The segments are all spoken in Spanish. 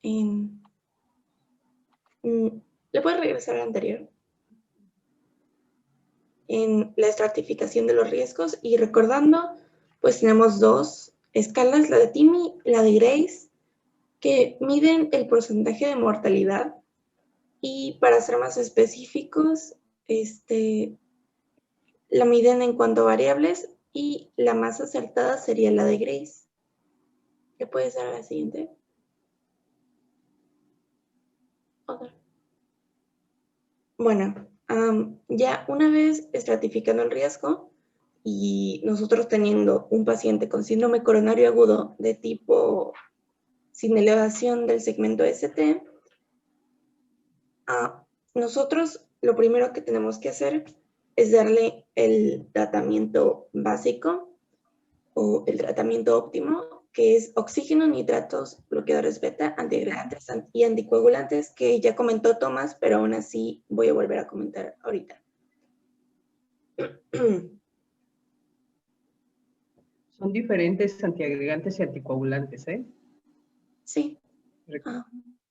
en... ¿Le puedes regresar al anterior? En la estratificación de los riesgos y recordando, pues tenemos dos escalas, la de Timmy, la de Grace, que miden el porcentaje de mortalidad y para ser más específicos, la miden en cuanto a variables y la más acertada sería la de Grace. ¿Qué puede ser la siguiente? Otra. Bueno, ya una vez estratificando el riesgo y nosotros teniendo un paciente con síndrome coronario agudo de tipo sin elevación del segmento ST, nosotros lo primero que tenemos que hacer es darle el tratamiento básico o el tratamiento óptimo, que es oxígeno, nitratos, bloqueadores beta, antiagregantes y anticoagulantes, que ya comentó Tomás, pero aún así voy a volver a comentar ahorita. Son diferentes antiagregantes y anticoagulantes, ¿eh? Sí.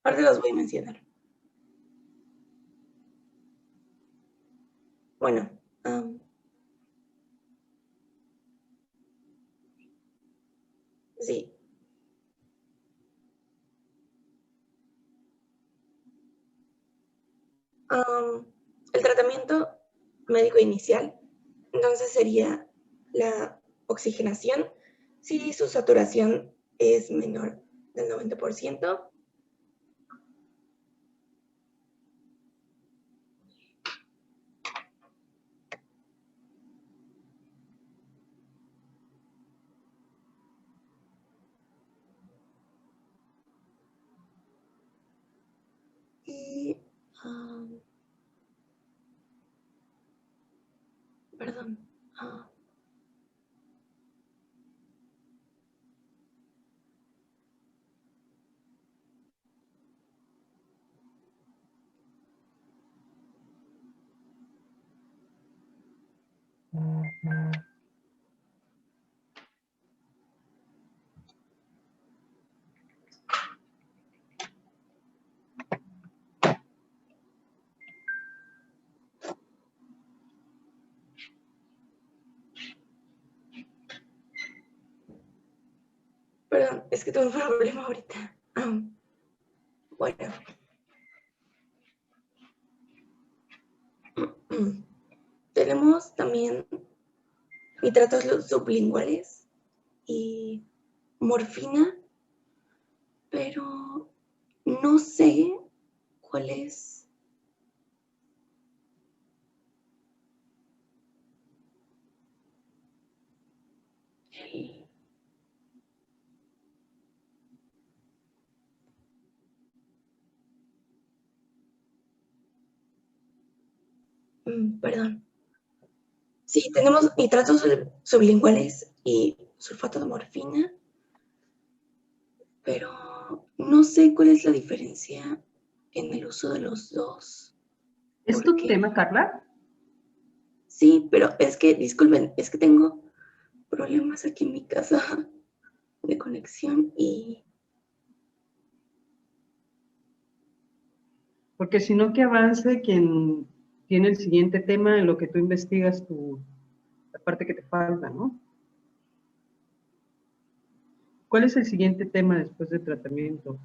Ahora los voy a mencionar. Bueno, sí. El tratamiento médico inicial, entonces sería la oxigenación. Si su saturación es menor del 90%, y, perdón, perdón, es que tengo un problema ahorita. Bueno. Tenemos también nitratos sublinguales y morfina, pero no sé cuál es. Perdón. Sí, tenemos nitratos sublinguales y sulfato de morfina, pero no sé cuál es la diferencia en el uso de los dos. ¿Es tu tema, Carla? Sí, pero es que, disculpen, es que tengo problemas aquí en mi casa de conexión y... Porque si no, que avance quien tiene el siguiente tema en lo que tú investigas la parte que te falta, ¿no? ¿Cuál es el siguiente tema después del tratamiento?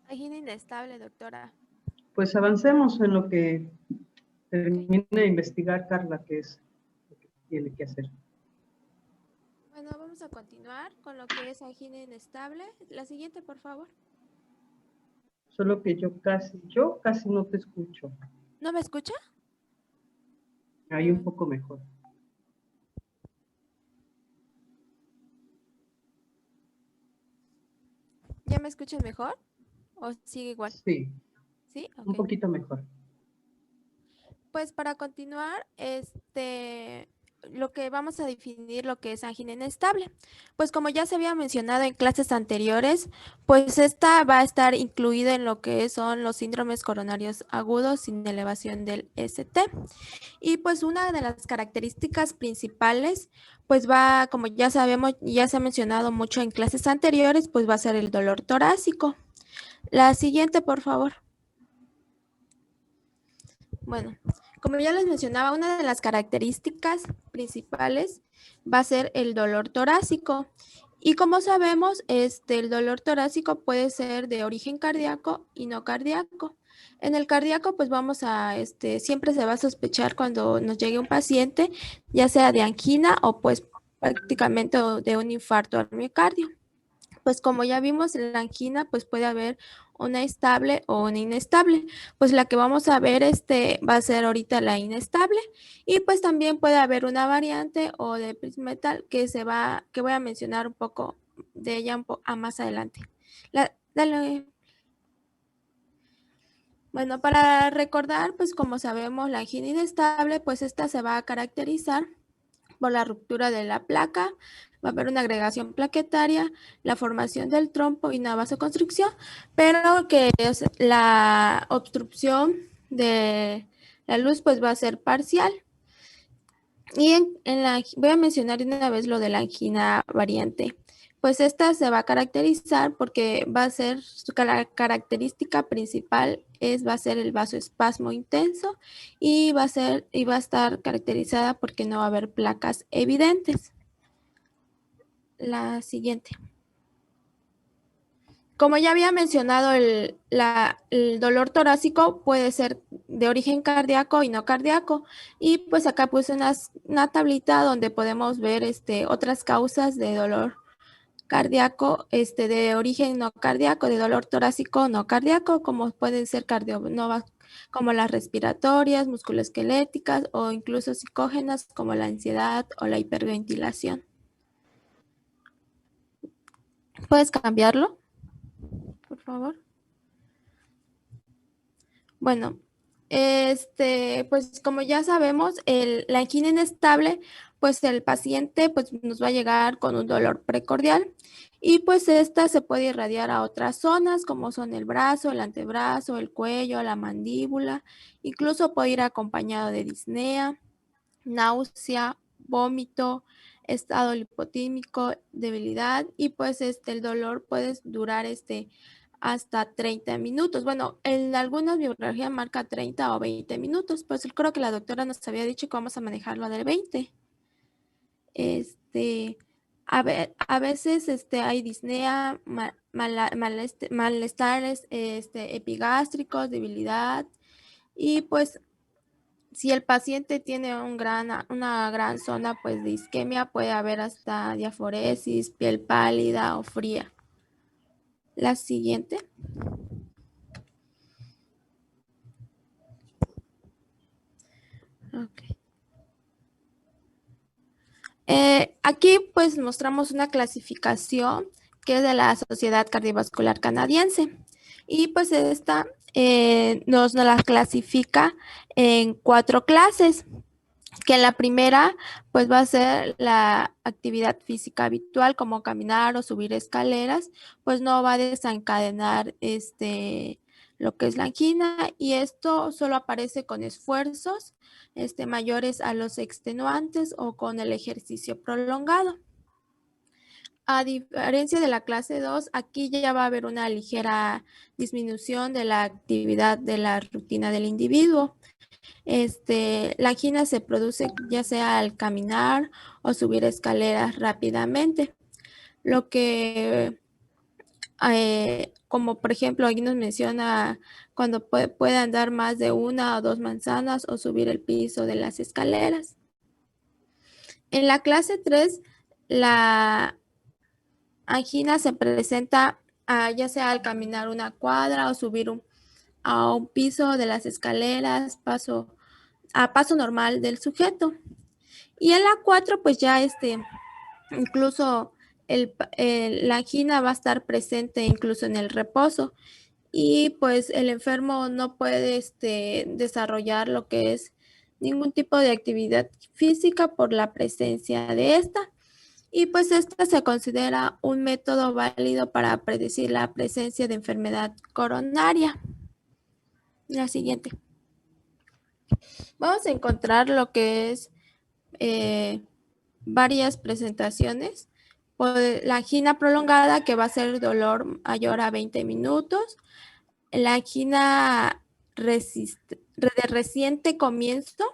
Angina inestable, doctora. Pues avancemos en lo que termine de investigar Carla, qué es lo que tiene que hacer. Bueno, vamos a continuar con lo que es angina inestable. La siguiente, por favor. Solo que yo casi no te escucho. ¿No me escucha? Ahí un poco mejor. ¿Ya me escuchan mejor? ¿O sigue igual? Sí. ¿Sí? Okay. Un poquito mejor. Pues para continuar, lo que vamos a definir lo que es angina inestable. Pues como ya se había mencionado en clases anteriores, pues esta va a estar incluida en lo que son los síndromes coronarios agudos sin elevación del ST. Y pues una de las características principales, pues va, como ya sabemos, ya se ha mencionado mucho en clases anteriores, pues va a ser el dolor torácico. La siguiente, por favor. Bueno, como ya les mencionaba, una de las características principales va a ser el dolor torácico. Y como sabemos, el dolor torácico puede ser de origen cardíaco y no cardíaco. En el cardíaco, pues vamos a, siempre se va a sospechar cuando nos llegue un paciente, ya sea de angina o pues prácticamente de un infarto al miocardio. Pues como ya vimos en la angina, pues puede haber una estable o una inestable. Pues la que vamos a ver va a ser ahorita la inestable y pues también puede haber una variante o de Prismetal que voy a mencionar un poco de ella a más adelante. Dale. Bueno, para recordar, pues como sabemos, la angina inestable, pues esta se va a caracterizar por la ruptura de la placa, va a haber una agregación plaquetaria, la formación del trompo y una vasoconstricción, pero que es la obstrucción de la luz pues va a ser parcial. Y voy a mencionar de una vez lo de la angina variante. Pues esta se va a caracterizar porque va a ser, su característica principal va a ser el vasoespasmo intenso y va a estar caracterizada porque no va a haber placas evidentes. La siguiente. Como ya había mencionado, el dolor torácico puede ser de origen cardíaco y no cardíaco. Y pues acá puse una tablita donde podemos ver otras causas de dolor cardíaco, de origen no cardíaco, de dolor torácico no cardíaco, como pueden ser como las respiratorias, musculoesqueléticas o incluso psicógenas como la ansiedad o la hiperventilación. ¿Puedes cambiarlo, por favor? Bueno, pues como ya sabemos, la angina inestable, pues el paciente pues nos va a llegar con un dolor precordial y pues esta se puede irradiar a otras zonas como son el brazo, el antebrazo, el cuello, la mandíbula, incluso puede ir acompañado de disnea, náusea, vómito, estado lipotímico, debilidad y pues el dolor puede durar hasta 30 minutos. Bueno, en algunas bibliografías marca 30 o 20 minutos, pues creo que la doctora nos había dicho que vamos a manejarlo del 20. A veces hay disnea, malestares epigástricos, debilidad y pues si el paciente tiene una gran zona pues de isquemia, puede haber hasta diaforesis, piel pálida o fría. La siguiente. Okay. Aquí pues mostramos una clasificación que es de la Sociedad Cardiovascular Canadiense y pues esta nos la clasifica en 4 clases, que en la primera pues va a ser la actividad física habitual como caminar o subir escaleras, pues no va a desencadenar lo que es la angina y esto solo aparece con esfuerzos mayores a los extenuantes o con el ejercicio prolongado. A diferencia de la clase 2, aquí ya va a haber una ligera disminución de la actividad de la rutina del individuo. La angina se produce ya sea al caminar o subir escaleras rápidamente, lo que como por ejemplo aquí nos menciona cuando puede andar más de 1 o 2 manzanas o subir el piso de las escaleras. En la clase 3, la angina se presenta ya sea al caminar una cuadra o subir a un piso de las escaleras, a paso normal del sujeto. Y en la 4, pues ya incluso la angina va a estar presente incluso en el reposo y pues el enfermo no puede desarrollar lo que es ningún tipo de actividad física por la presencia de esta. Y pues esta se considera un método válido para predecir la presencia de enfermedad coronaria. La siguiente. Vamos a encontrar lo que es varias presentaciones. La angina prolongada, que va a ser dolor mayor a 20 minutos. La angina de reciente comienzo,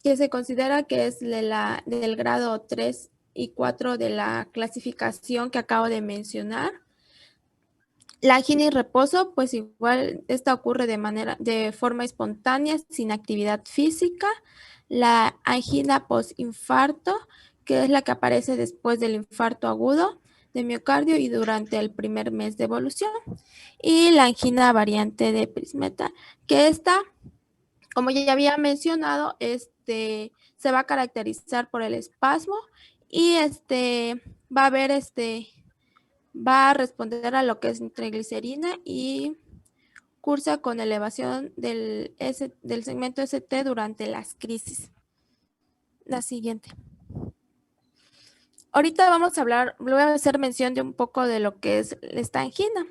que se considera que es del grado 3 y 4 de la clasificación que acabo de mencionar. La angina y reposo, pues igual esta ocurre de forma espontánea, sin actividad física. La angina postinfarto, que es la que aparece después del infarto agudo de miocardio y durante el primer mes de evolución. Y la angina variante de Prismeta, que esta, como ya había mencionado, se va a caracterizar por el espasmo y va a responder a lo que es nitroglicerina y cursa con elevación del segmento ST durante las crisis. La siguiente. Ahorita voy a hacer mención de un poco de lo que es esta angina.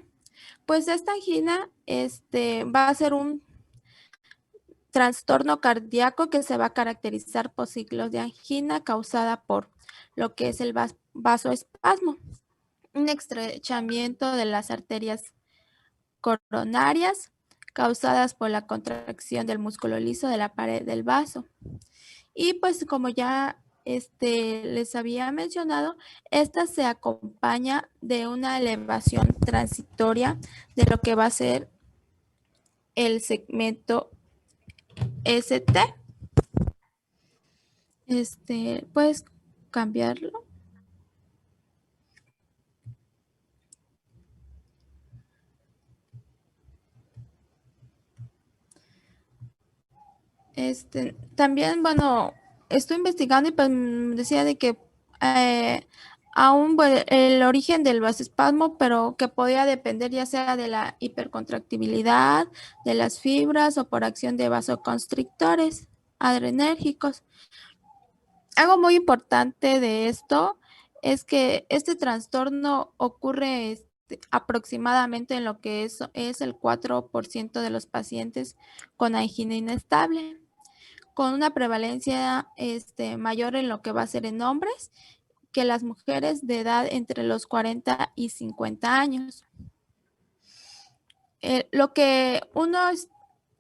Pues esta angina va a ser un trastorno cardíaco que se va a caracterizar por ciclos de angina causada por lo que es el vasoespasmo, un estrechamiento de las arterias coronarias causadas por la contracción del músculo liso de la pared del vaso. Y pues como ya les había mencionado, esta se acompaña de una elevación transitoria de lo que va a ser el segmento ST. ¿Puedes cambiarlo? También, bueno, estoy investigando y pues decía de que aún el origen del vasoespasmo, pero que podía depender ya sea de la hipercontractibilidad, de las fibras o por acción de vasoconstrictores adrenérgicos. Algo muy importante de esto es que este trastorno ocurre aproximadamente en lo que es el 4% de los pacientes con angina inestable, con una prevalencia mayor en lo que va a ser en hombres que las mujeres de edad entre los 40 y 50 años. Lo que uno es...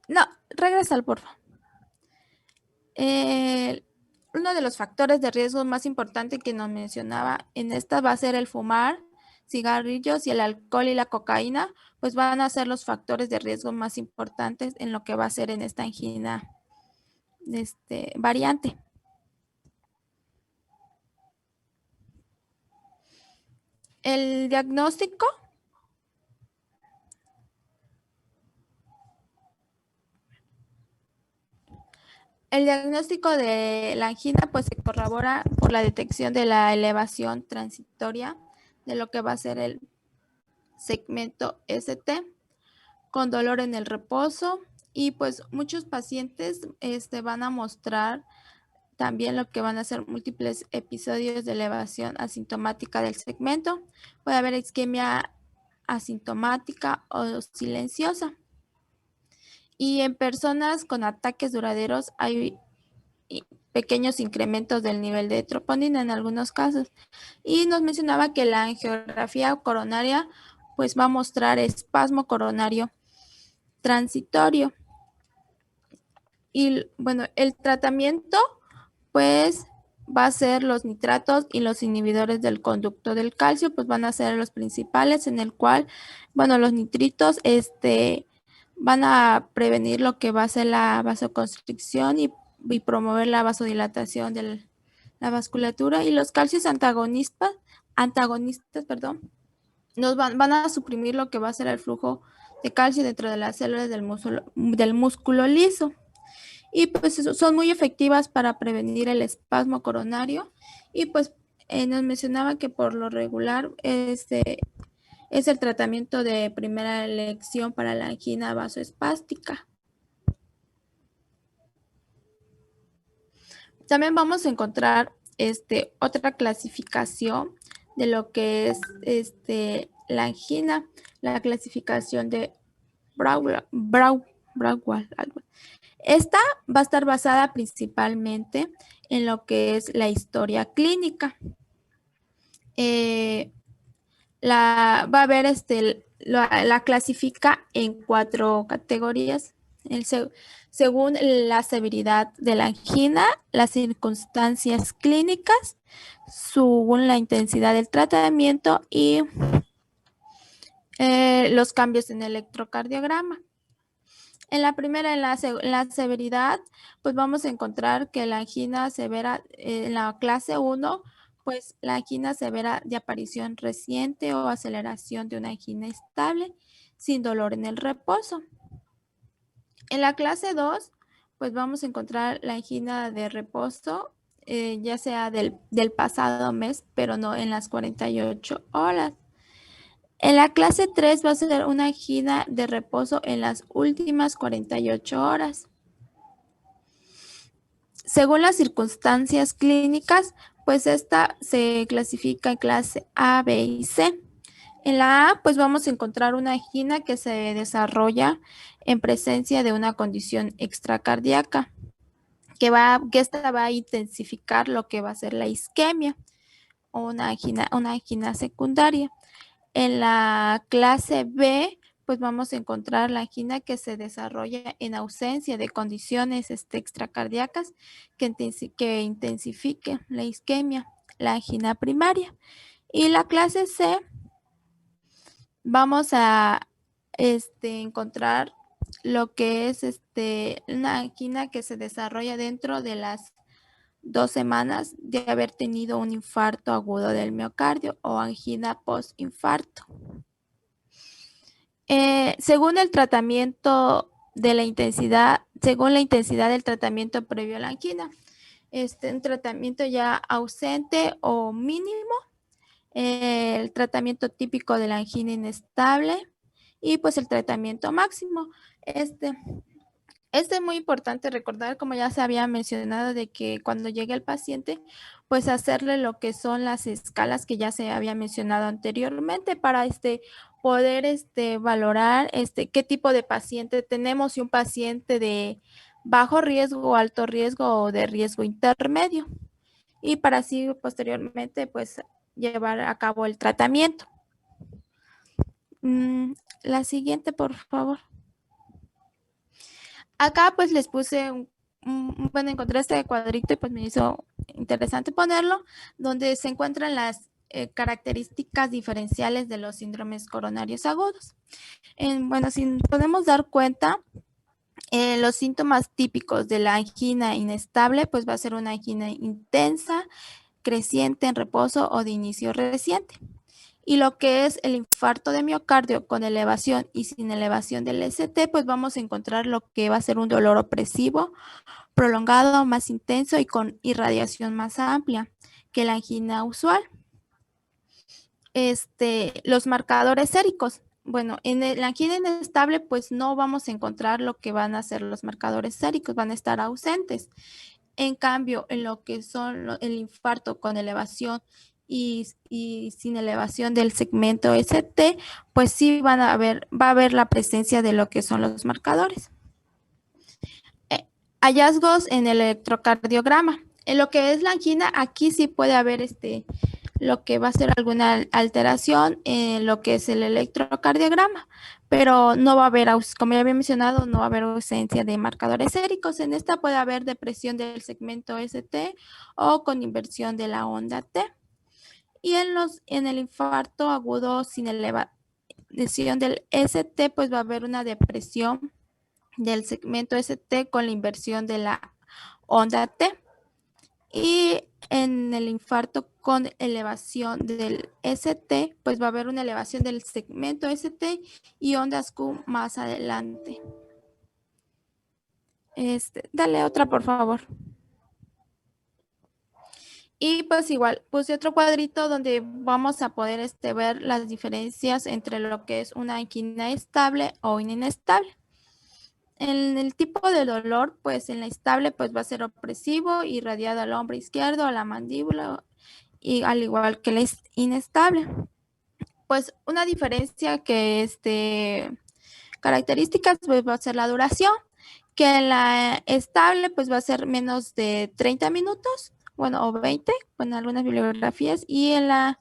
No, regresa al porfa. Uno de los factores de riesgo más importante que nos mencionaba en esta va a ser el fumar cigarrillos, y el alcohol y la cocaína, pues van a ser los factores de riesgo más importantes en lo que va a ser en esta angina variante. El diagnóstico. El diagnóstico de la angina pues se corrobora por la detección de la elevación transitoria de lo que va a ser el segmento ST, con dolor en el reposo, y pues muchos pacientes van a mostrar también lo que van a ser múltiples episodios de elevación asintomática del segmento. Puede haber isquemia asintomática o silenciosa. Y en personas con ataques duraderos hay pequeños incrementos del nivel de troponina en algunos casos. Y nos mencionaba que la angiografía coronaria pues va a mostrar espasmo coronario transitorio. Y bueno, el tratamiento pues va a ser los nitratos y los inhibidores del conducto del calcio, pues van a ser los principales, en el cual, bueno, los nitritos van a prevenir lo que va a ser la vasoconstricción y promover la vasodilatación de la vasculatura, y los calcios antagonistas, van a suprimir lo que va a ser el flujo de calcio dentro de las células del músculo liso. Y pues son muy efectivas para prevenir el espasmo coronario, y pues nos mencionaba que por lo regular es el tratamiento de primera elección para la angina vasoespástica. También vamos a encontrar otra clasificación de lo que es la angina, la clasificación de Brauer. Esta va a estar basada principalmente en lo que es la historia clínica. Va a haber la clasifica en 4 categorías. Según la severidad de la angina, las circunstancias clínicas, según la intensidad del tratamiento y los cambios en el electrocardiograma. En la primera, en la severidad, pues vamos a encontrar que la angina severa, en la clase 1, pues la angina severa de aparición reciente o aceleración de una angina estable sin dolor en el reposo. En la clase 2, pues vamos a encontrar la angina de reposo, ya sea del pasado mes, pero no en las 48 horas. En la clase 3 va a ser una angina de reposo en las últimas 48 horas. Según las circunstancias clínicas, pues esta se clasifica en clase A, B y C. En la A, pues vamos a encontrar una angina que se desarrolla en presencia de una condición extracardíaca, que esta va a intensificar lo que va a ser la isquemia o una angina secundaria. En la clase B, pues vamos a encontrar la angina que se desarrolla en ausencia de condiciones extracardíacas que intensifique la isquemia, la angina primaria. Y la clase C, vamos a encontrar lo que es una angina que se desarrolla dentro de las 2 semanas de haber tenido un infarto agudo del miocardio o angina postinfarto. Según el tratamiento de la intensidad, según la intensidad del tratamiento previo a la angina, un tratamiento ya ausente o mínimo, el tratamiento típico de la angina inestable y pues el tratamiento máximo. Es muy importante recordar, como ya se había mencionado, de que cuando llegue el paciente, pues hacerle lo que son las escalas que ya se había mencionado anteriormente para poder valorar qué tipo de paciente tenemos, si un paciente de bajo riesgo, alto riesgo o de riesgo intermedio. Y para así posteriormente, pues llevar a cabo el tratamiento. La siguiente, por favor. Acá pues les puse bueno, encontré este cuadrito y pues me hizo interesante ponerlo, donde se encuentran las características diferenciales de los síndromes coronarios agudos. Bueno, si podemos dar cuenta, los síntomas típicos de la angina inestable, pues va a ser una angina intensa, creciente, en reposo o de inicio reciente. Y lo que es el infarto de miocardio con elevación y sin elevación del ST, pues vamos a encontrar lo que va a ser un dolor opresivo, prolongado, más intenso y con irradiación más amplia que la angina usual. Los marcadores séricos. Bueno, en la angina inestable, pues no vamos a encontrar lo que van a ser los marcadores séricos, van a estar ausentes. En cambio, en lo que son el infarto con elevación y sin elevación del segmento ST, pues sí va a haber la presencia de lo que son los marcadores. Hallazgos en el electrocardiograma. En lo que es la angina, aquí sí puede haber lo que va a ser alguna alteración en lo que es el electrocardiograma, pero no va a haber, como ya había mencionado, no va a haber ausencia de marcadores séricos. En esta puede haber depresión del segmento ST o con inversión de la onda T. Y en el infarto agudo sin elevación del ST, pues va a haber una depresión del segmento ST con la inversión de la onda T. Y en el infarto con elevación del ST, pues va a haber una elevación del segmento ST y ondas Q más adelante. Dale otra, por favor. Y pues igual, puse otro cuadrito donde vamos a poder ver las diferencias entre lo que es una angina estable o inestable. en el tipo de dolor, pues en la estable pues va a ser opresivo, irradiado al hombro izquierdo, a la mandíbula, y al igual que la inestable. Pues una diferencia que características pues va a ser la duración, que en la estable pues va a ser menos de 30 minutos, bueno, o 20, con algunas bibliografías, y en la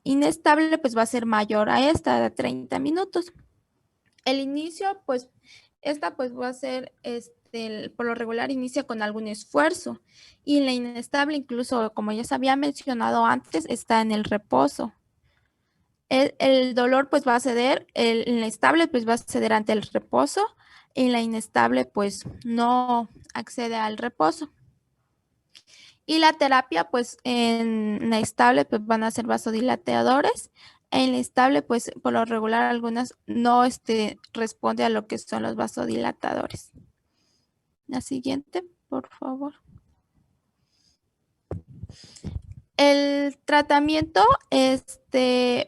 inestable pues va a ser mayor a esta, de 30 minutos. El inicio, pues, esta pues va a ser, por lo regular inicia con algún esfuerzo, y la inestable, incluso como ya se había mencionado antes, está en el reposo. El dolor pues va a ceder, en la estable pues va a ceder ante el reposo, y la inestable pues no accede al reposo. Y la terapia pues en la estable pues van a ser vasodilatadores. En la estable pues por lo regular algunas no responde a lo que son los vasodilatadores. La siguiente, por favor. El tratamiento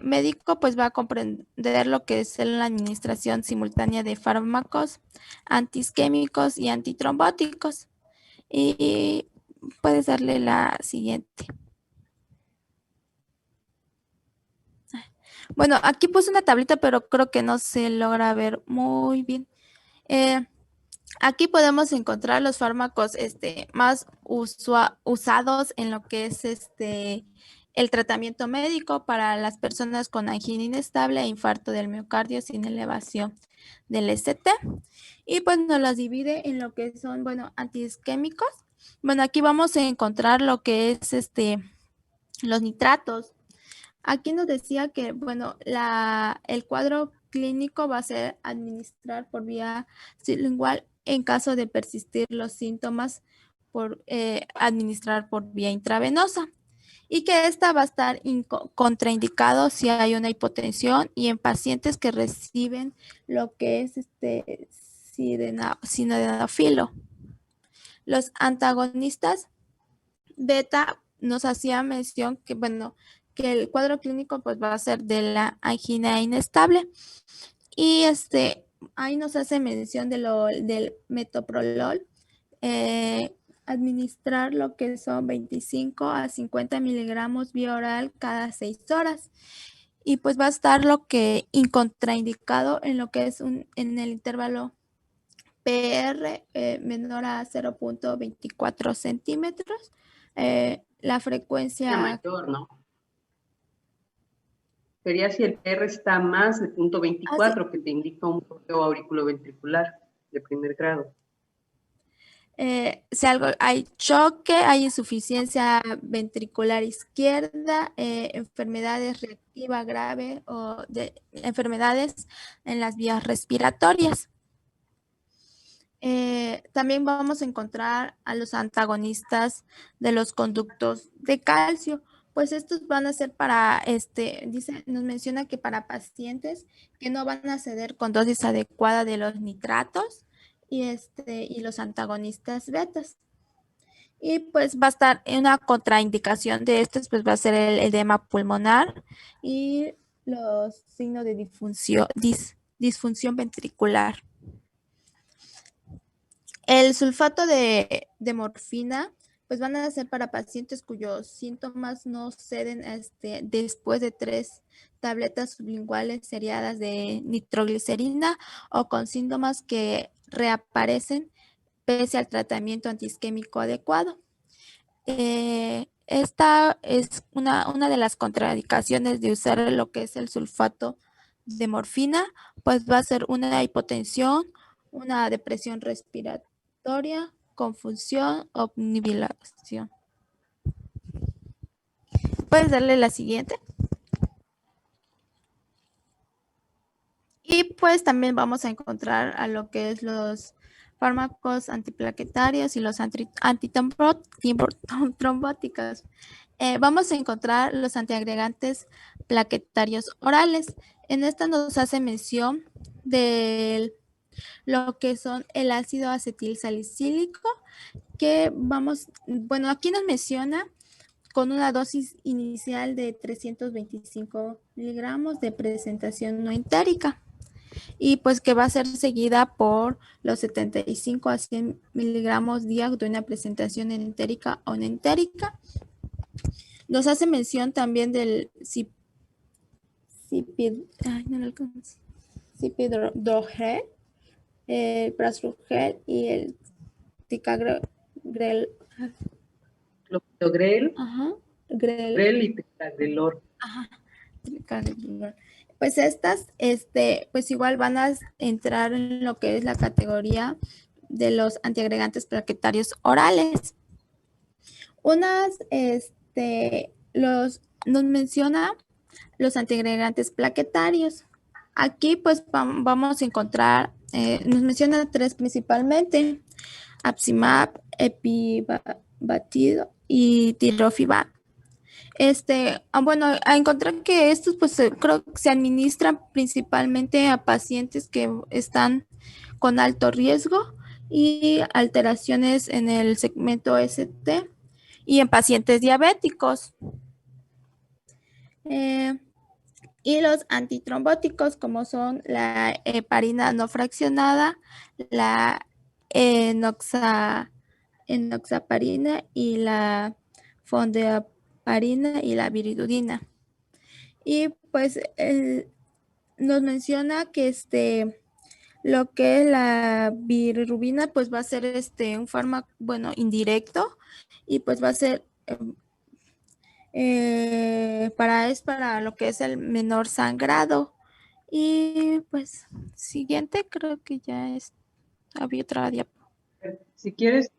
médico pues va a comprender lo que es la administración simultánea de fármacos antiisquémicos y antitrombóticos. Y puedes darle la siguiente. Bueno, aquí puse una tablita, pero creo que no se logra ver muy bien. Aquí podemos encontrar los fármacos más usados en lo que es el tratamiento médico para las personas con angina inestable e infarto del miocardio sin elevación del ST. Y pues nos las divide en lo que son, bueno, antiisquémicos. Bueno, aquí vamos a encontrar lo que es los nitratos. Aquí nos decía que, bueno, el cuadro clínico va a ser administrar por vía sublingual en caso de persistir los síntomas, por administrar por vía intravenosa, y que esta va a estar contraindicado si hay una hipotensión y en pacientes que reciben lo que es sildenafilo. Los antagonistas beta nos hacía mención que, bueno, que el cuadro clínico pues va a ser de la angina inestable, y ahí nos hace mención del metoprolol, administrar lo que son 25 a 50 miligramos vía oral cada 6 horas, y pues va a estar lo que contraindicado en lo que es en el intervalo PR menor a 0.24 centímetros. La frecuencia mayor, ¿no? Sería si el PR está más de 0.24, que te indica un bloqueo auriculoventricular de primer grado. Si hay choque, hay insuficiencia ventricular izquierda, enfermedades reactiva grave o enfermedades en las vías respiratorias. También vamos a encontrar a los antagonistas de los conductos de calcio. Pues estos van a ser para, nos menciona que para pacientes que no van a ceder con dosis adecuada de los nitratos y los antagonistas betas. Y pues va a estar en una contraindicación de estos, pues va a ser el edema pulmonar y los signos de disfunción ventricular. El sulfato de morfina, pues van a ser para pacientes cuyos síntomas no ceden después de 3 tabletas sublinguales seriadas de nitroglicerina o con síntomas que reaparecen pese al tratamiento antiisquémico adecuado. Esta es una de las contraindicaciones de usar lo que es el sulfato de morfina, pues va a ser una hipotensión, una depresión respiratoria, confusión, obnubilación. Puedes darle la siguiente. Y pues también vamos a encontrar a lo que es los fármacos antiplaquetarios y los antitrombóticos. Vamos a encontrar los antiagregantes plaquetarios orales. En esta nos hace mención de lo que son el ácido acetilsalicílico, que bueno, aquí nos menciona con una dosis inicial de 325 miligramos de presentación no entérica. y pues que va a ser seguida por los 75 a 100 miligramos día de una presentación entérica o enentérica. Nos hace mención también del cipidrogel, el prasugrel y el ticagrel. Clopidogrel, Grel. y ticagrelor. Pues estas, pues igual van a entrar en lo que es la categoría de los antiagregantes plaquetarios orales. Nos menciona los antiagregantes plaquetarios. Aquí pues vamos a encontrar, nos menciona 3 principalmente: Apiximab, Epibatido y Tirofibam. Bueno, a encontrar que estos pues creo que se administran principalmente a pacientes que están con alto riesgo y alteraciones en el segmento ST y en pacientes diabéticos. Y los antitrombóticos, como son la heparina no fraccionada, la enoxaparina y la fondaparinina y la viridudina. Y pues nos menciona que lo que es la bilirrubina pues va a ser un fármaco, bueno, indirecto, y pues va a ser para lo que es el menor sangrado. Y pues siguiente, creo que ya había otra diapositiva. Si quieres,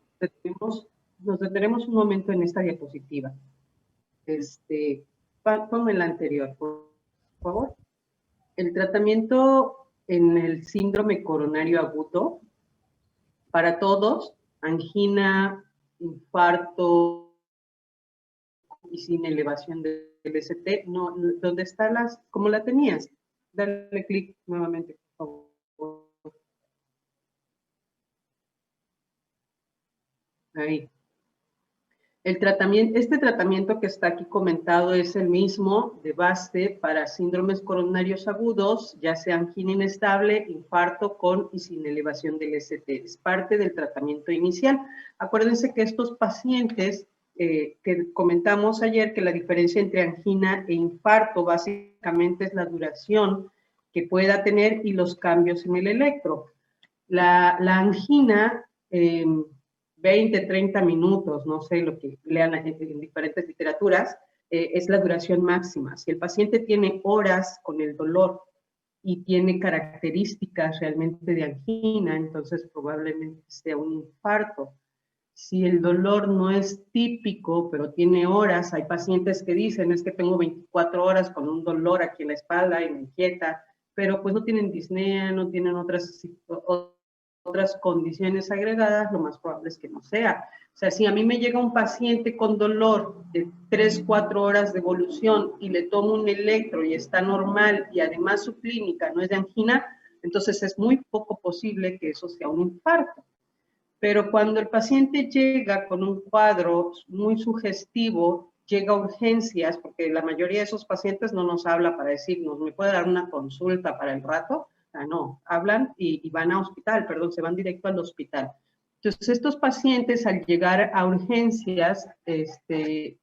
nos detenemos un momento en esta diapositiva. Ponme la anterior, por favor. El tratamiento en el síndrome coronario agudo, para todos, angina, infarto y sin elevación del ST, no, ¿dónde están cómo la tenías? Dale clic nuevamente, por favor. Ahí. Este tratamiento que está aquí comentado es el mismo de base para síndromes coronarios agudos, ya sea angina inestable, infarto con y sin elevación del ST. Es parte del tratamiento inicial. Acuérdense que estos pacientes que comentamos ayer, que la diferencia entre angina e infarto básicamente es la duración que pueda tener y los cambios en el electro. La angina... 20, 30 minutos, no sé lo que lean en diferentes literaturas, es la duración máxima. Si el paciente tiene horas con el dolor y tiene características realmente de angina, entonces probablemente sea un infarto. Si el dolor no es típico, pero tiene horas, hay pacientes que dicen, es que tengo 24 horas con un dolor aquí en la espalda y me inquieta, pero pues no tienen disnea, no tienen otras condiciones agregadas, lo más probable es que no sea. O sea, si a mí me llega un paciente con dolor de 3, 4 horas de evolución y le tomo un electro y está normal y además su clínica no es de angina, entonces es muy poco posible que eso sea un infarto. Pero cuando el paciente llega con un cuadro muy sugestivo, llega a urgencias, porque la mayoría de esos pacientes no nos habla para decirnos, ¿me puede dar una consulta para el rato? No, hablan y van a hospital, se van directo al hospital. Entonces, estos pacientes al llegar a urgencias, creo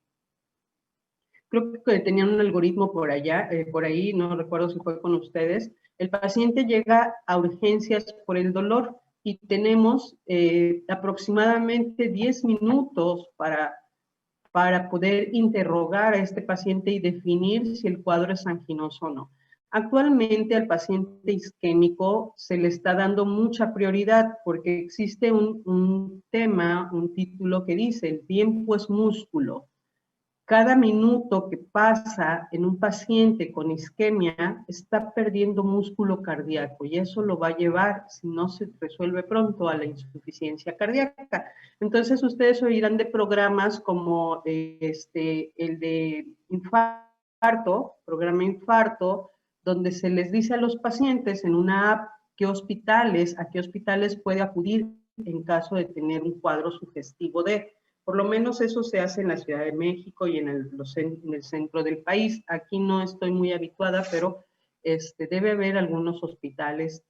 que tenían un algoritmo por ahí, no recuerdo si fue con ustedes, el paciente llega a urgencias por el dolor y tenemos aproximadamente 10 minutos para poder interrogar a este paciente y definir si el cuadro es anginoso o no. Actualmente al paciente isquémico se le está dando mucha prioridad porque existe un título que dice, el tiempo es músculo. Cada minuto que pasa en un paciente con isquemia está perdiendo músculo cardíaco y eso lo va a llevar, si no se resuelve pronto, a la insuficiencia cardíaca. Entonces ustedes oirán de programas como el de infarto, programa infarto, donde se les dice a los pacientes en una app a qué hospitales puede acudir en caso de tener un cuadro sugestivo de... Por lo menos eso se hace en la Ciudad de México y en el centro del país. Aquí no estoy muy habituada, pero debe haber algunos hospitales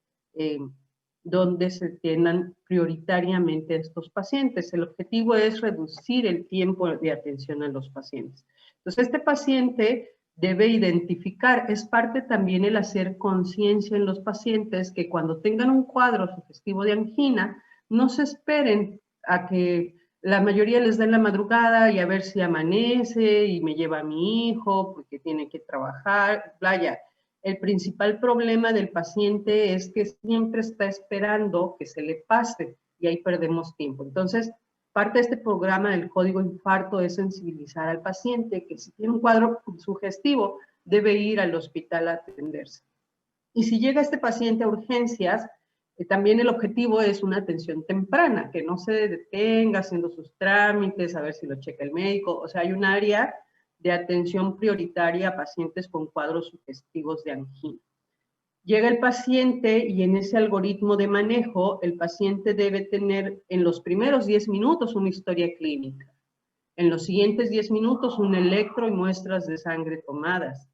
donde se atiendan prioritariamente a estos pacientes. El objetivo es reducir el tiempo de atención a los pacientes. Entonces, este paciente debe identificar, es parte también el hacer conciencia en los pacientes que cuando tengan un cuadro sugestivo de angina, no se esperen a que la mayoría les dé en la madrugada y a ver si amanece y me lleva a mi hijo porque tiene que trabajar, vaya. El principal problema del paciente es que siempre está esperando que se le pase y ahí perdemos tiempo. Entonces, parte de este programa del código infarto es sensibilizar al paciente que si tiene un cuadro sugestivo debe ir al hospital a atenderse. Y si llega este paciente a urgencias, también el objetivo es una atención temprana, que no se detenga haciendo sus trámites, a ver si lo checa el médico. O sea, hay un área de atención prioritaria a pacientes con cuadros sugestivos de angina. Llega el paciente y en ese algoritmo de manejo, el paciente debe tener en los primeros 10 minutos una historia clínica. En los siguientes 10 minutos un electro y muestras de sangre tomadas.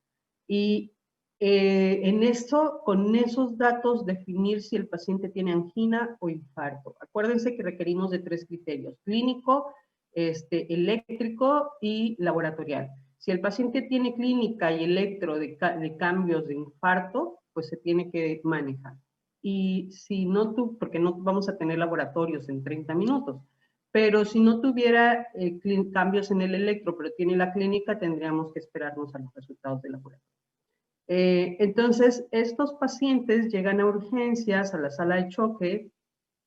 Y en esto, con esos datos, definir si el paciente tiene angina o infarto. Acuérdense que requerimos de 3 criterios: clínico, eléctrico y laboratorial. Si el paciente tiene clínica y electro de cambios de infarto, pues se tiene que manejar. Y si no, porque no vamos a tener laboratorios en 30 minutos, pero si no tuviera cambios en el electro, pero tiene la clínica, tendríamos que esperarnos a los resultados del laboratorio. Entonces, estos pacientes llegan a urgencias, a la sala de choque,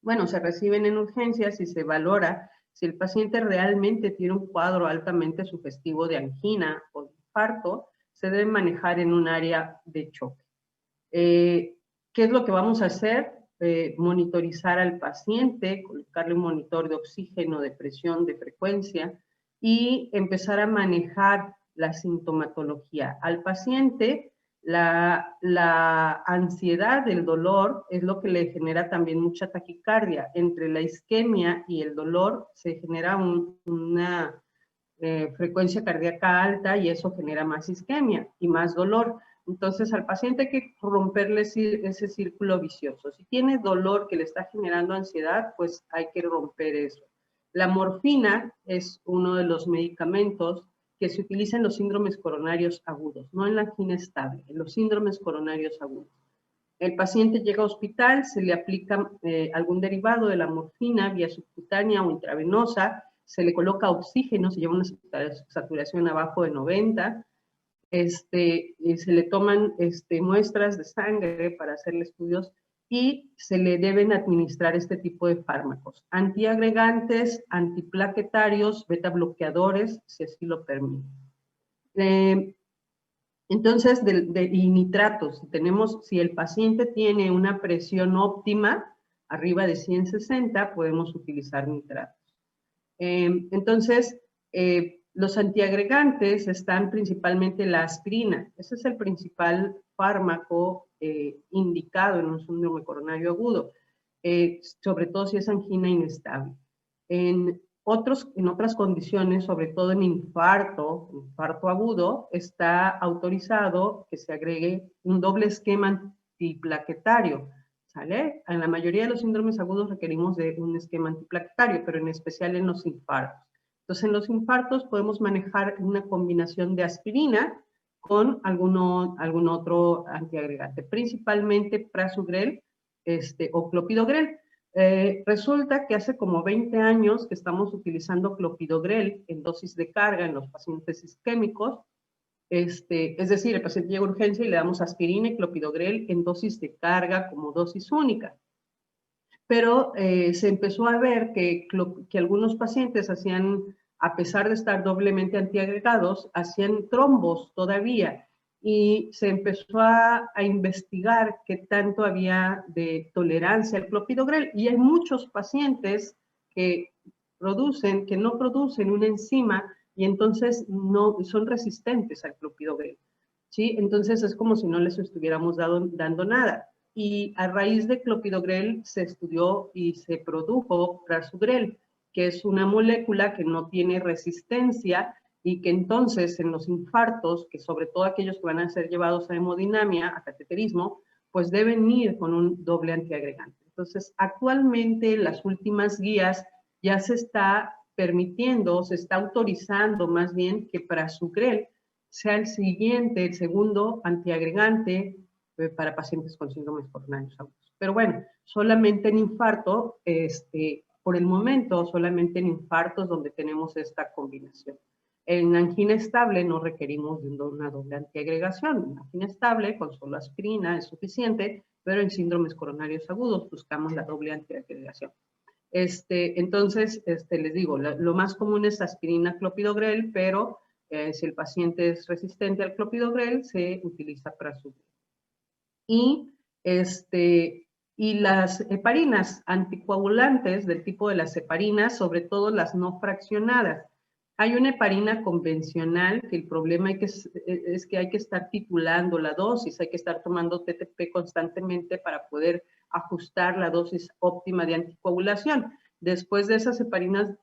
bueno, se reciben en urgencias y se valora si el paciente realmente tiene un cuadro altamente sugestivo de angina o de infarto, se debe manejar en un área de choque. ¿Qué es lo que vamos a hacer? Monitorizar al paciente, colocarle un monitor de oxígeno, de presión, de frecuencia y empezar a manejar la sintomatología. Al paciente, la ansiedad, el dolor, es lo que le genera también mucha taquicardia. Entre la isquemia y el dolor se genera una frecuencia cardíaca alta y eso genera más isquemia y más dolor. Entonces, al paciente hay que romperle ese círculo vicioso. Si tiene dolor que le está generando ansiedad, pues hay que romper eso. La morfina es uno de los medicamentos que se utiliza en los síndromes coronarios agudos, no en la angina estable, en los síndromes coronarios agudos. El paciente llega a hospital, se le aplica algún derivado de la morfina vía subcutánea o intravenosa, se le coloca oxígeno, se lleva una saturación abajo de 90, se le toman muestras de sangre para hacerle estudios y se le deben administrar este tipo de fármacos, antiagregantes, antiplaquetarios, beta bloqueadores, si así lo permite. Entonces, y nitratos, si el paciente tiene una presión óptima, arriba de 160, podemos utilizar nitratos. Entonces, los antiagregantes están principalmente la aspirina. Ese es el principal fármaco indicado en un síndrome coronario agudo, sobre todo si es angina inestable. En otras condiciones, sobre todo en infarto agudo, está autorizado que se agregue un doble esquema antiplaquetario. ¿Sale? En la mayoría de los síndromes agudos requerimos de un esquema antiplaquetario, pero en especial en los infartos. Entonces, en los infartos podemos manejar una combinación de aspirina con algún otro antiagregante, principalmente prasugrel o clopidogrel. Resulta que hace como 20 años que estamos utilizando clopidogrel en dosis de carga en los pacientes isquémicos. Es decir, el paciente llega a urgencia y le damos aspirina y clopidogrel en dosis de carga como dosis única. Pero se empezó a ver que algunos pacientes hacían, a pesar de estar doblemente antiagregados, hacían trombos todavía. Y se empezó a investigar qué tanto había de tolerancia al clopidogrel. Y hay muchos pacientes que no producen una enzima y entonces no son resistentes al clopidogrel, ¿sí? Entonces es como si no les estuviéramos dando nada. Y a raíz de clopidogrel se estudió y se produjo prasugrel, que es una molécula que no tiene resistencia y que entonces en los infartos, que sobre todo aquellos que van a ser llevados a hemodinamia, a cateterismo, pues deben ir con un doble antiagregante. Entonces, actualmente las últimas guías ya se está permitiendo, se está autorizando más bien que prasugrel sea el siguiente, el segundo antiagregante para pacientes con síndromes coronarios agudos. Pero bueno, solamente en infarto, por el momento, solamente en infartos donde tenemos esta combinación. En angina estable no requerimos de una doble antiagregación. En angina estable, con solo aspirina es suficiente, pero en síndromes coronarios agudos buscamos la doble antiagregación. Entonces, les digo, lo más común es aspirina clopidogrel, pero si el paciente es resistente al clopidogrel, se utiliza prasugrel. Y las heparinas anticoagulantes del tipo de las heparinas, sobre todo las no fraccionadas. Hay una heparina convencional que el problema es que hay que estar titulando la dosis, hay que estar tomando TTP constantemente para poder ajustar la dosis óptima de anticoagulación. Después de esas heparinas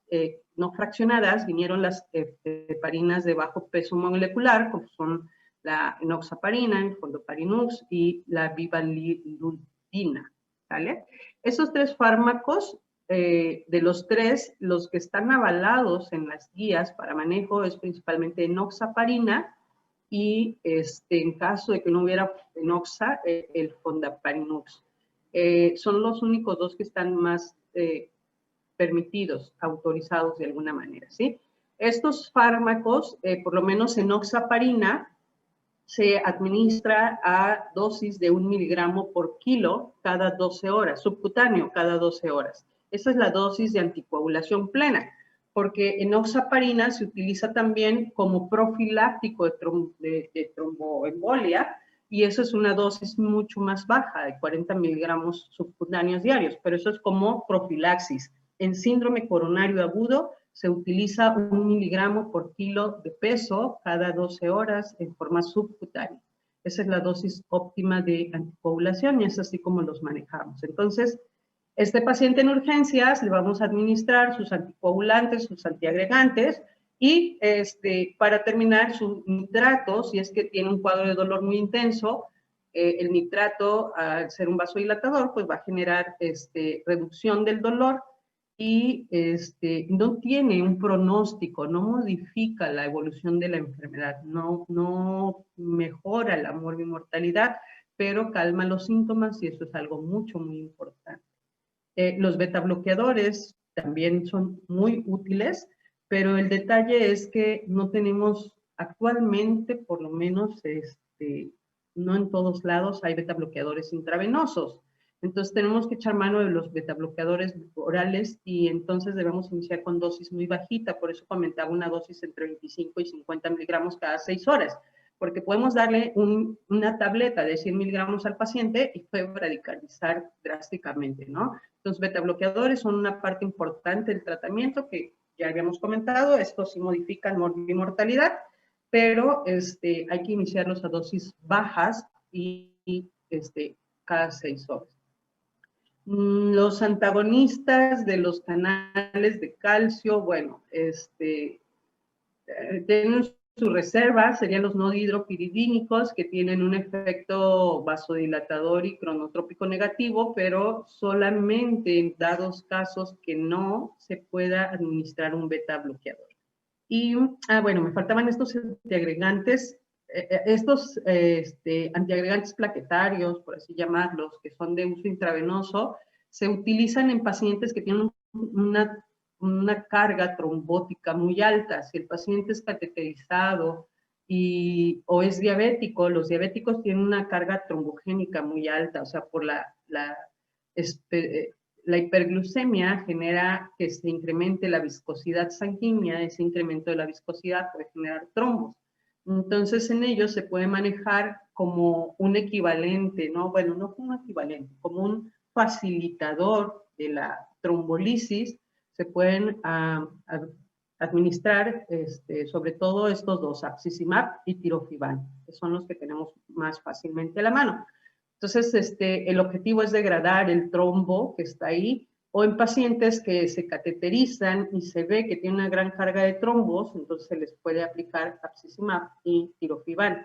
no fraccionadas vinieron las heparinas de bajo peso molecular, como son la enoxaparina, el fondoparinux y la vibalirudina, ¿vale? Esos tres fármacos, de los tres, los que están avalados en las guías para manejo es principalmente enoxaparina y en caso de que no hubiera enoxa, el fondaparinux. Son los únicos dos que están más permitidos, autorizados de alguna manera, ¿sí? Estos fármacos, por lo menos enoxaparina, se administra a dosis de 1 miligramo por kilo cada 12 horas, subcutáneo cada 12 horas. Esa es la dosis de anticoagulación plena, porque enoxaparina se utiliza también como profiláctico de tromboembolia, y eso es una dosis mucho más baja, de 40 miligramos subcutáneos diarios, pero eso es como profilaxis. En síndrome coronario agudo se utiliza 1 miligramo por kilo de peso cada 12 horas en forma subcutánea. Esa es la dosis óptima de anticoagulación y es así como los manejamos. Entonces, este paciente en urgencias le vamos a administrar sus anticoagulantes, sus antiagregantes y para terminar su nitrato, si es que tiene un cuadro de dolor muy intenso, el nitrato, al ser un vasodilatador, pues va a generar reducción del dolor y no tiene un pronóstico, no modifica la evolución de la enfermedad, no mejora la morbimortalidad, pero calma los síntomas y eso es algo mucho, muy importante. Los betabloqueadores también son muy útiles, pero el detalle es que no tenemos actualmente, por lo menos, no en todos lados hay betabloqueadores intravenosos. Entonces tenemos que echar mano de los betabloqueadores orales y entonces debemos iniciar con dosis muy bajita, por eso comentaba una dosis entre 25 y 50 miligramos cada 6 horas, porque podemos darle una tableta de 100 miligramos al paciente y puede radicalizar drásticamente, ¿no? Los betabloqueadores son una parte importante del tratamiento que ya habíamos comentado, estos sí modifican mortalidad, pero hay que iniciarlos a dosis bajas y cada 6 horas. Los antagonistas de los canales de calcio, bueno, tienen su reserva, serían los no hidropiridínicos, que tienen un efecto vasodilatador y cronotrópico negativo, pero solamente en dados casos que no se pueda administrar un beta bloqueador. Y, bueno, me faltaban estos antiagregantes, antiagregantes plaquetarios, por así llamarlos, que son de uso intravenoso, se utilizan en pacientes que tienen una carga trombótica muy alta. Si el paciente es cateterizado o es diabético, los diabéticos tienen una carga trombogénica muy alta, o sea, por la hiperglucemia genera que se incremente la viscosidad sanguínea, ese incremento de la viscosidad puede generar trombos. Entonces, en ellos se puede manejar como un equivalente, ¿no? Bueno, no como un equivalente, como un facilitador de la trombolisis. Se pueden administrar sobre todo estos dos, axicimab y tirofiban, que son los que tenemos más fácilmente a la mano. Entonces, el objetivo es degradar el trombo que está ahí O en pacientes que se cateterizan y se ve que tienen una gran carga de trombos, entonces se les puede aplicar apsizimab y tirofiban.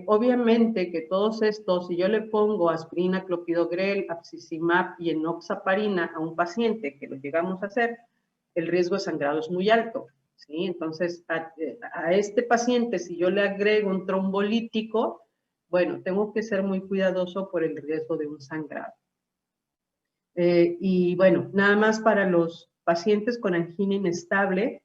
Obviamente que todos estos, si yo le pongo aspirina, clopidogrel, apsizimab y enoxaparina a un paciente, que lo llegamos a hacer, el riesgo de sangrado es muy alto, ¿sí? Entonces, a este paciente, si yo le agrego un trombolítico, bueno, tengo que ser muy cuidadoso por el riesgo de un sangrado. Y bueno, nada más para los pacientes con angina inestable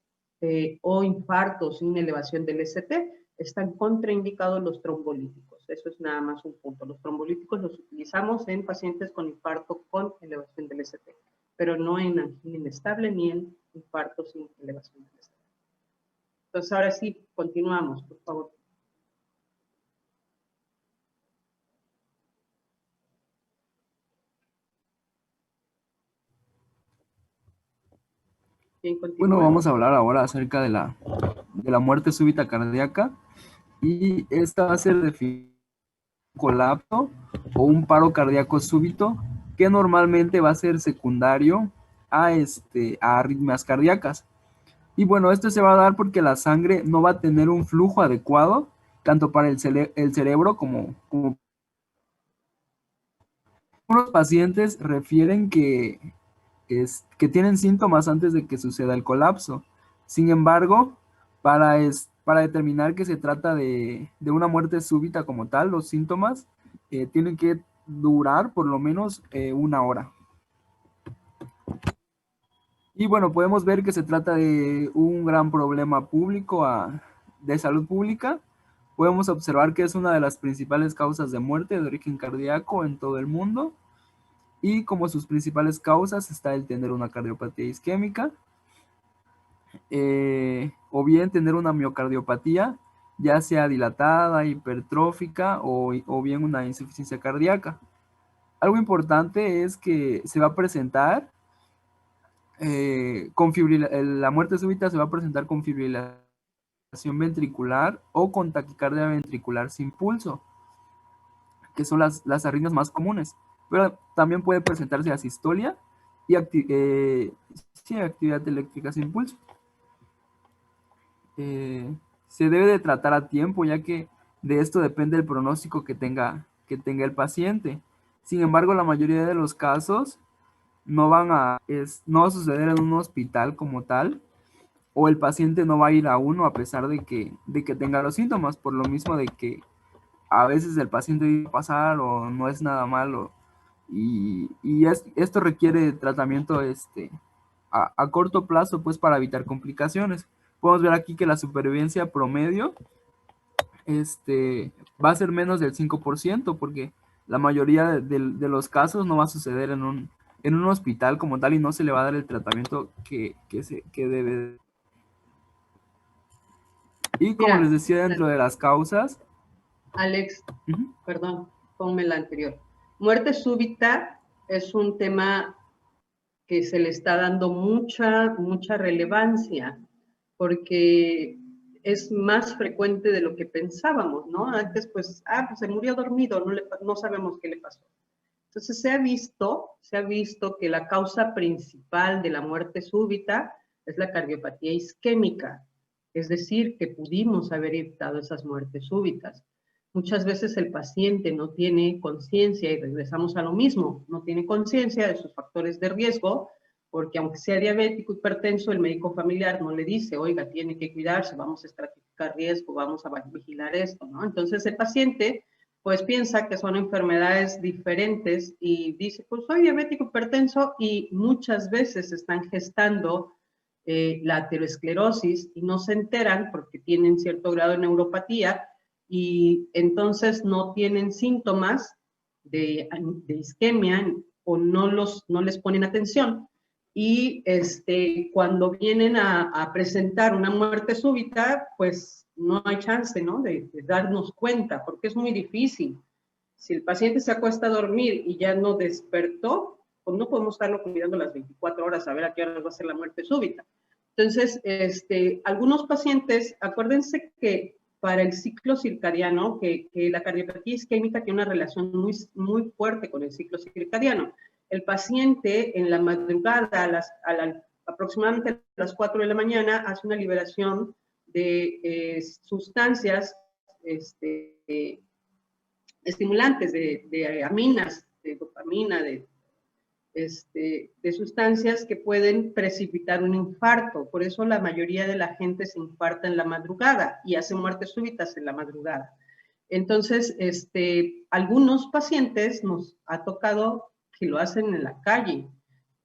o infarto sin elevación del ST, están contraindicados los trombolíticos. Eso es nada más un punto. Los trombolíticos los utilizamos en pacientes con infarto con elevación del ST, pero no en angina inestable ni en infarto sin elevación del ST. Entonces, ahora sí, continuamos, por favor. Bueno, vamos a hablar ahora acerca de la muerte súbita cardíaca, y esta va a ser definida como un colapso o un paro cardíaco súbito que normalmente va a ser secundario a arritmias cardíacas. Y bueno, esto se va a dar porque la sangre no va a tener un flujo adecuado tanto para el cerebro como algunos pacientes refieren que tienen síntomas antes de que suceda el colapso. Sin embargo, para determinar que se trata de una muerte súbita como tal, los síntomas tienen que durar por lo menos 1 hora. Y bueno, podemos ver que se trata de un gran problema público de salud pública. Podemos observar que es una de las principales causas de muerte de origen cardíaco en todo el mundo. Y como sus principales causas está el tener una cardiopatía isquémica, o bien tener una miocardiopatía, ya sea dilatada, hipertrófica o bien una insuficiencia cardíaca. Algo importante es que se va a presentar la muerte súbita se va a presentar con fibrilación ventricular o con taquicardia ventricular sin pulso, que son las arritmias más comunes. Pero también puede presentarse asistolia y actividad eléctrica sin pulso. Se debe de tratar a tiempo, ya que de esto depende el pronóstico que tenga el paciente. Sin embargo, la mayoría de los casos no va a suceder en un hospital como tal, o el paciente no va a ir a uno a pesar de que tenga los síntomas, por lo mismo de que a veces el paciente va a pasar o no es nada malo. Y esto requiere tratamiento a corto plazo, pues, para evitar complicaciones. Podemos ver aquí que la supervivencia promedio va a ser menos del 5%, porque la mayoría de los casos no va a suceder en un hospital como tal y no se le va a dar el tratamiento que debe. Y como les decía, dentro de las causas... Alex, perdón, ponme la anterior. Muerte súbita es un tema que se le está dando mucha relevancia, porque es más frecuente de lo que pensábamos, ¿no? Antes, pues se murió dormido, no sabemos qué le pasó. Entonces se ha visto que la causa principal de la muerte súbita es la cardiopatía isquémica, es decir, que pudimos haber evitado esas muertes súbitas. Muchas veces el paciente no tiene conciencia, y regresamos a lo mismo, no tiene conciencia de sus factores de riesgo, porque aunque sea diabético, hipertenso, el médico familiar no le dice, oiga, tiene que cuidarse, vamos a estratificar riesgo, vamos a vigilar esto, ¿no? Entonces el paciente pues piensa que son enfermedades diferentes y dice, pues soy diabético hipertenso, y muchas veces están gestando la aterosclerosis y no se enteran porque tienen cierto grado de neuropatía y entonces no tienen síntomas de isquemia o no les ponen atención. Y cuando vienen a presentar una muerte súbita, pues no hay chance, ¿no? De darnos cuenta, porque es muy difícil. Si el paciente se acuesta a dormir y ya no despertó, pues no podemos estarlo cuidando las 24 horas a ver a qué hora va a ser la muerte súbita. Entonces, algunos pacientes, acuérdense que para el ciclo circadiano, que la cardiopatía isquémica tiene una relación muy fuerte con el ciclo circadiano. el paciente en la madrugada, aproximadamente a las 4 de la mañana, hace una liberación de sustancias estimulantes, de aminas, de dopamina, de sustancias que pueden precipitar un infarto. Por eso la mayoría de la gente se infarta en la madrugada y hace muertes súbitas en la madrugada. Entonces, algunos pacientes nos ha tocado que lo hacen en la calle.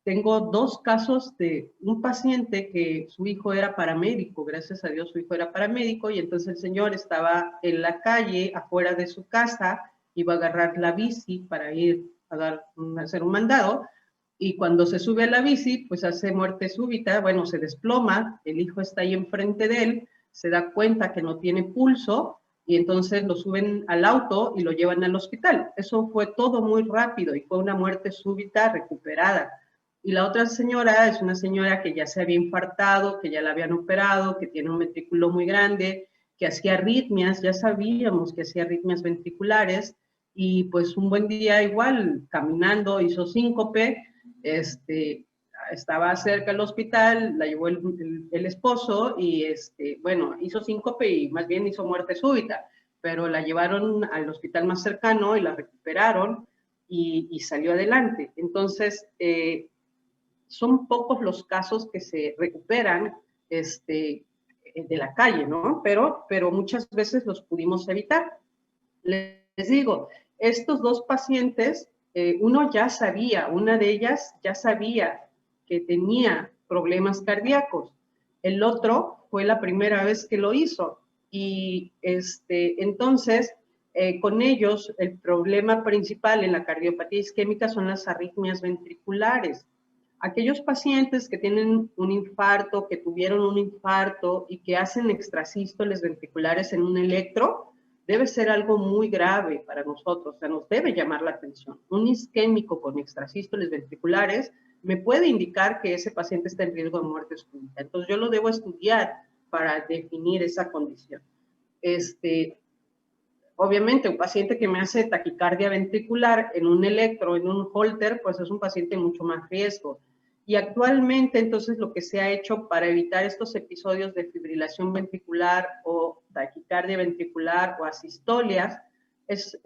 Tengo 2 casos de un paciente que su hijo era paramédico, gracias a Dios su hijo era paramédico, y entonces el señor estaba en la calle, afuera de su casa, iba a agarrar la bici para ir a hacer un mandado, y cuando se sube a la bici, pues hace muerte súbita, bueno, se desploma, el hijo está ahí enfrente de él, se da cuenta que no tiene pulso, y entonces lo suben al auto y lo llevan al hospital. Eso fue todo muy rápido y fue una muerte súbita recuperada. Y la otra señora es una señora que ya se había infartado, que ya la habían operado, que tiene un ventrículo muy grande, que hacía arritmias, ya sabíamos que hacía arritmias ventriculares, y pues un buen día igual, caminando, hizo síncope, estaba cerca del hospital, la llevó el esposo y bueno, hizo síncope y más bien hizo muerte súbita, pero la llevaron al hospital más cercano y la recuperaron y salió adelante. Entonces, son pocos los casos que se recuperan de la calle, ¿no? Pero muchas veces los pudimos evitar. Les digo, estos 2 pacientes, una de ellas ya sabía que tenía problemas cardíacos. El otro fue la primera vez que lo hizo. Y entonces, con ellos, el problema principal en la cardiopatía isquémica son las arritmias ventriculares. Aquellos pacientes que tienen un infarto, que tuvieron un infarto y que hacen extrasístoles ventriculares en un electro, debe ser algo muy grave para nosotros, o sea, nos debe llamar la atención. Un isquémico con extrasístoles ventriculares me puede indicar que ese paciente está en riesgo de muerte súbita. Entonces, yo lo debo estudiar para definir esa condición. Obviamente, un paciente que me hace taquicardia ventricular en un electro, en un holter, pues es un paciente mucho más riesgo. Y actualmente, entonces, lo que se ha hecho para evitar estos episodios de fibrilación ventricular o taquicardia ventricular o asistolias es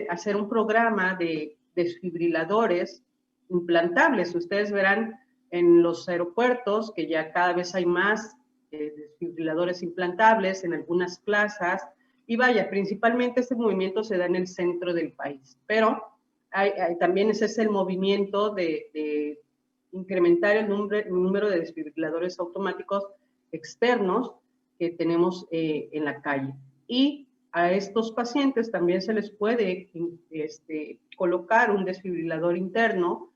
hacer un programa de desfibriladores implantables. Ustedes verán en los aeropuertos que ya cada vez hay más desfibriladores implantables en algunas plazas. Y vaya, principalmente este movimiento se da en el centro del país, pero también ese es el movimiento de incrementar el número de desfibriladores automáticos externos que tenemos en la calle. Y a estos pacientes también se les puede colocar un desfibrilador interno,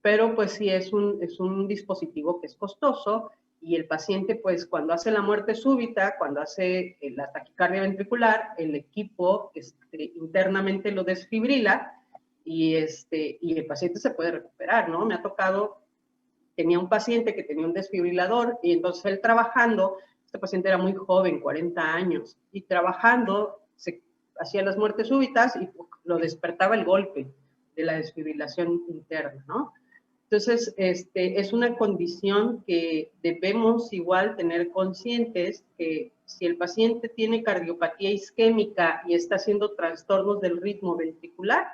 pero pues sí es un dispositivo que es costoso, y el paciente, pues, cuando hace la muerte súbita, cuando hace la taquicardia ventricular, el equipo internamente lo desfibrila y el paciente se puede recuperar, ¿no? Me ha tocado, tenía un paciente que tenía un desfibrilador y entonces él trabajando, este paciente era muy joven, 40 años, y trabajando se hacía las muertes súbitas y lo despertaba el golpe de la desfibrilación interna, ¿no? Entonces, es una condición que debemos igual tener conscientes que si el paciente tiene cardiopatía isquémica y está haciendo trastornos del ritmo ventricular,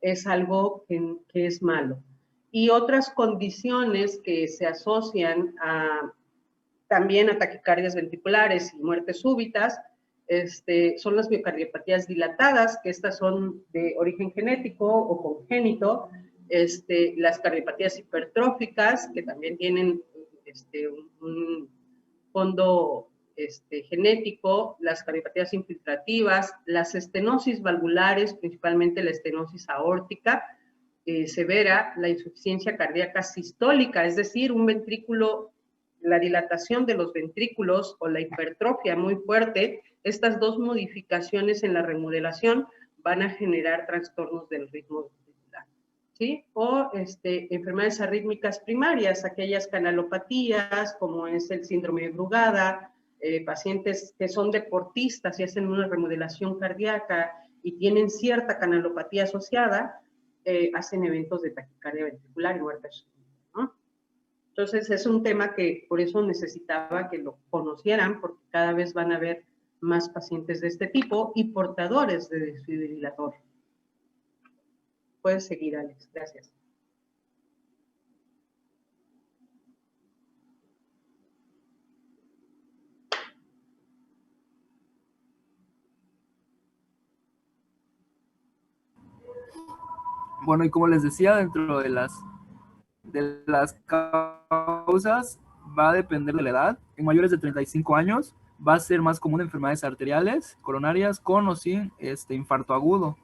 es algo que es malo. Y otras condiciones que se asocian también a taquicardias ventriculares y muertes súbitas, son las miocardiopatías dilatadas, que estas son de origen genético o congénito, las cardiopatías hipertróficas, que también tienen un fondo genético, las cardiopatías infiltrativas, las estenosis valvulares, principalmente la estenosis aórtica severa, la insuficiencia cardíaca sistólica, es decir, un ventrículo, la dilatación de los ventrículos o la hipertrofia muy fuerte. Estas 2 modificaciones en la remodelación van a generar trastornos del ritmo ventricular, ¿sí? O enfermedades arrítmicas primarias, aquellas canalopatías, como es el síndrome de Brugada, pacientes que son deportistas y hacen una remodelación cardíaca y tienen cierta canalopatía asociada, hacen eventos de taquicardia ventricular y muerte súbita, ¿no? Entonces es un tema que por eso necesitaba que lo conocieran, porque cada vez van a haber más pacientes de este tipo y portadores de desfibrilador. Puedes seguir, Alex. Gracias. Bueno, y como les decía, dentro de las causas va a depender de la edad. En mayores de 35 años va a ser más común enfermedades arteriales, coronarias, con o sin infarto agudo.